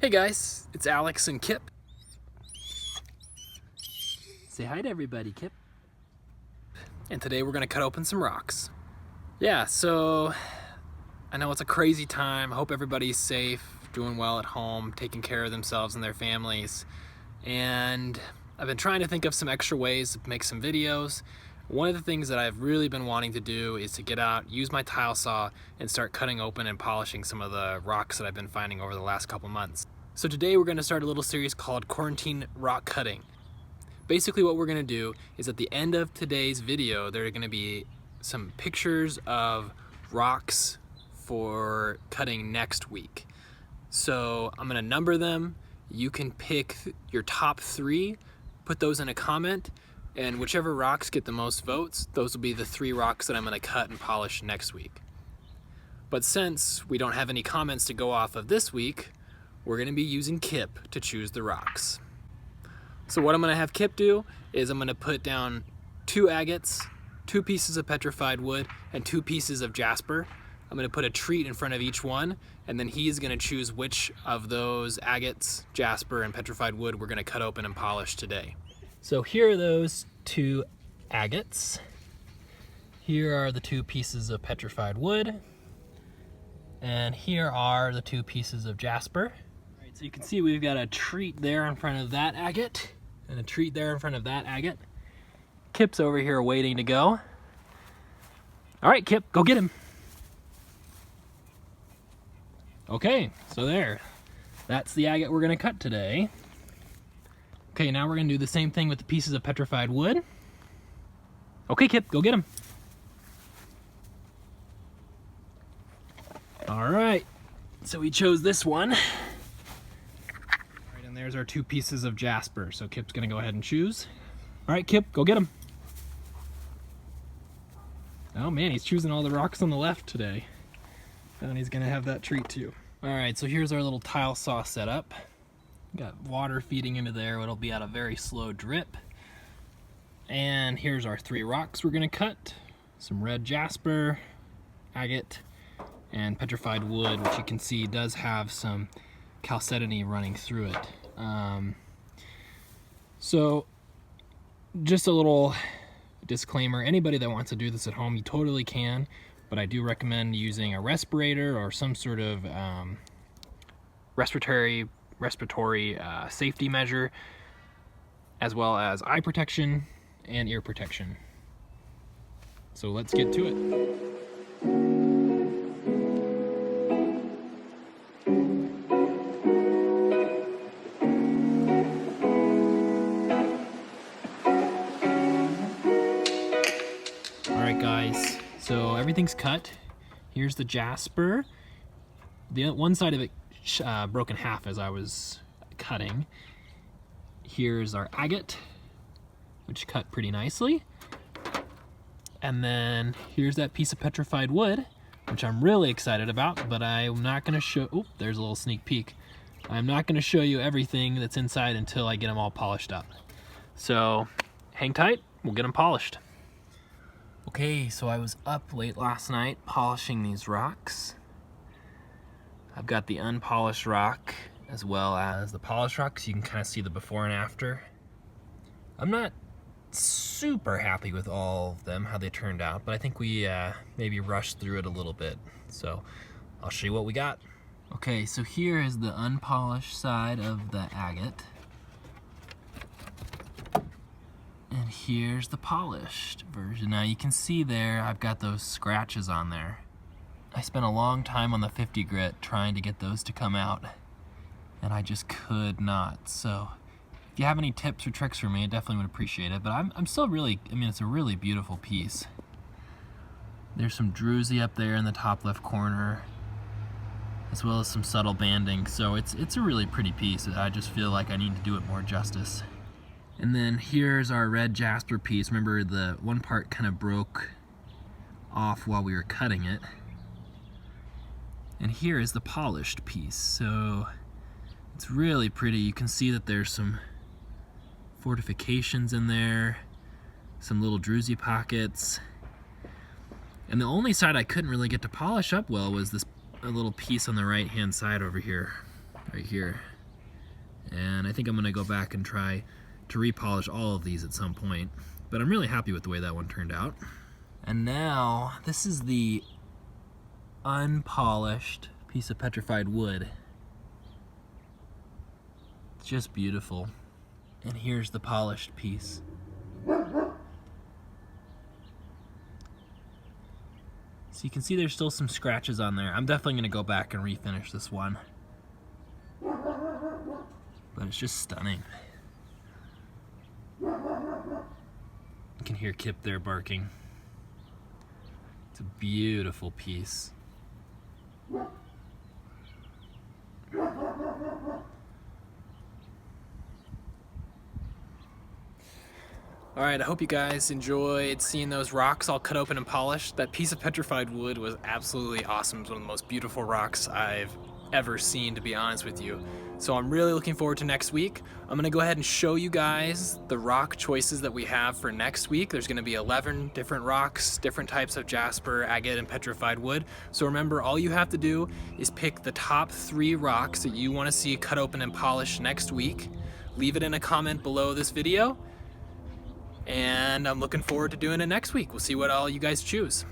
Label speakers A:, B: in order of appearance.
A: Hey guys, it's Alex and Kip. Say hi to everybody, Kip. And today we're gonna cut open some rocks. Yeah, so I know it's a crazy time. I hope everybody's safe, doing well at home, taking care of themselves and their families. And I've been trying to think of some extra ways to make some videos. One of the things that I've really been wanting to do is to get out, use my tile saw, and start cutting open and polishing some of the rocks that I've been finding over the last couple months. So today we're going to start a little series called Quarantine Rock Cutting. Basically what we're going to do is at the end of today's video, there are going to be some pictures of rocks for cutting next week. So I'm going to number them. You can pick your top 3, put those in a comment, and whichever rocks get the most votes, those will be the 3 rocks that I'm going to cut and polish next week. But since we don't have any comments to go off of this week, we're going to be using Kip to choose the rocks. So what I'm going to have Kip do is I'm going to put down 2 agates, 2 pieces of petrified wood, and 2 pieces of jasper. I'm going to put a treat in front of each one, and then he's going to choose which of those agates, jasper, and petrified wood we're going to cut open and polish today. So here are those 2 agates. Here are the 2 pieces of petrified wood. And here are the 2 pieces of jasper. All right, so you can see we've got a treat there in front of that agate and a treat there in front of that agate. Kip's over here waiting to go. All right, Kip, go get him. Okay, so there. That's the agate we're gonna cut today. Okay, now we're gonna do the same thing with the pieces of petrified wood. Okay, Kip, go get them. All right, so we chose this one. All right, and there's our 2 pieces of jasper. So Kip's gonna go ahead and choose. All right, Kip, go get them. Oh man, he's choosing all the rocks on the left today. And he's gonna have that treat too. All right, so here's our little tile saw setup. Got water feeding into there. It'll be at a very slow drip. And here's our 3 rocks we're gonna cut. Some red jasper, agate, and petrified wood, which you can see does have some chalcedony running through it. So just a little disclaimer, anybody that wants to do this at home, you totally can, but I do recommend using a respirator or some sort of respiratory safety measure, as well as eye protection and ear protection. So let's get to it. Alright guys, so everything's cut. Here's the jasper. The one side of it broke in half as I was cutting. Here's our agate, which cut pretty nicely. And then here's that piece of petrified wood, which I'm really excited about, but I'm not gonna show, oh, there's a little sneak peek. I'm not gonna show you everything that's inside until I get them all polished up. So hang tight, we'll get them polished. Okay, so I was up late last night polishing these rocks. I've got the unpolished rock as well as the polished rock, so you can kind of see the before and after. I'm not super happy with all of them, how they turned out, but I think we maybe rushed through it a little bit. So I'll show you what we got. Okay, so here is the unpolished side of the agate. And here's the polished version. Now you can see there, I've got those scratches on there. I spent a long time on the 50 grit trying to get those to come out, and I just could not. So if you have any tips or tricks for me, I definitely would appreciate it. But I'm still really, I mean, it's a really beautiful piece. There's some druzy up there in the top left corner, as well as some subtle banding. So it's a really pretty piece. I just feel like I need to do it more justice. And then here's our red jasper piece. Remember, the one part kind of broke off while we were cutting it. And here is the polished piece. So it's really pretty. You can see that there's some fortifications in there, some little druzy pockets. And the only side I couldn't really get to polish up well was this little piece on the right hand side over here. right here. And I think I'm gonna go back and try to repolish all of these at some point. But I'm really happy with the way that one turned out. And now, this is the unpolished piece of petrified wood. It's just beautiful. And here's the polished piece. So you can see there's still some scratches on there. I'm definitely gonna go back and refinish this one. But it's just stunning. You can hear Kip there barking. It's a beautiful piece. Alright, I hope you guys enjoyed seeing those rocks all cut open and polished. That piece of petrified wood was absolutely awesome. It's one of the most beautiful rocks I've ever seen, to be honest with you. So I'm really looking forward to next week. I'm gonna go ahead and show you guys the rock choices that we have for next week. There's gonna be 11 different rocks, different types of Jasper, Agate, and petrified wood. So remember, all you have to do is pick the top 3 rocks that you wanna see cut open and polished next week. Leave it in a comment below this video. And I'm looking forward to doing it next week. We'll see what all you guys choose.